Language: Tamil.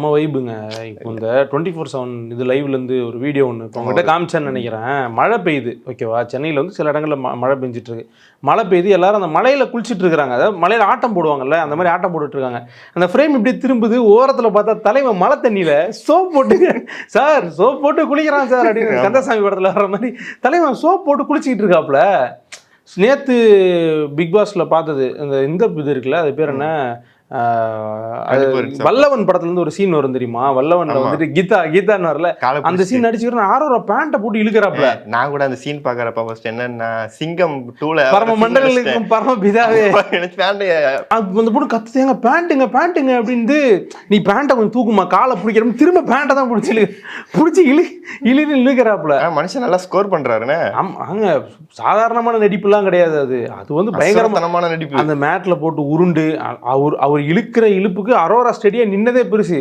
செம்ம வைபுங்க. இப்போ இந்த 24/7 இது லைவ்லேருந்து ஒரு வீடியோ ஒன்று இப்போ உங்கள்கிட்ட காமிச்சேன்னு நினைக்கிறேன். மழை பெய்யுது ஓகேவா, சென்னையில் வந்து சில இடங்களில் மழை பெஞ்சிட்டு இருக்கு. மழை பெய்யுது, எல்லாரும் அந்த மலையில் குளிச்சுட்டு இருக்கிறாங்க. அதாவது மலையில் ஆட்டம் போடுவாங்கல்ல, அந்த மாதிரி ஆட்டம் போட்டுட்டு இருக்காங்க. அந்த ஃப்ரேம் இப்படி திரும்புது, ஓரத்தில் பார்த்தா தலைவன் மழை தண்ணியில் சோப் போட்டு சார் சோப் போட்டு குளிக்கிறான் சார் அப்படின்னு கந்தசாமி படத்தில் வர்ற மாதிரி தலைவன் சோப் போட்டு குளிச்சிக்கிட்டு இருக்காப்புல. நேற்று பிக் பாஸில் பார்த்தது இந்த இது இருக்குல்ல, அது பேர் என்ன, வல்லவன் படத்துல இருந்து ஒரு சீன் வரும் தெரியுமா, வல்லவன்ல வந்துட்டு கீதான்னு வரல, அந்த சீன் நடிச்சுக்கிறேன் ஆரோரா பேண்ட்டை போட்டு இழுக்கிறாப்ல. நான் கூட அந்த சீன் பாக்குறப்ப ஃபர்ஸ்ட் என்னன்னா சிங்கம் 2ல பரம மண்டலுக்கும் பரம பிதாவே அந்த பொண்ணு கத்துங்க பேண்ட்டுங்க அப்படின்னு, நீ பேண்ட்டை கொஞ்சம் தூக்குமா காலை பிடிக்கிறோம், திரும்ப பேண்ட்டை தான் பிடிச்சி இழுக்கிறாப்ல. மனுஷன் நல்லா ஸ்கோர் பண்றாருன்னு. ஆமாங்க, சாதாரணமான நடிப்புலாம் கிடையாது, அது வந்து பயங்கரமான நடிப்பு. அந்த மேட்ல போட்டு உருண்டு அவர் இழுக்கிற இழுப்புக்கு அரோரா ஸ்டேடியம் நின்னதே பெருசு.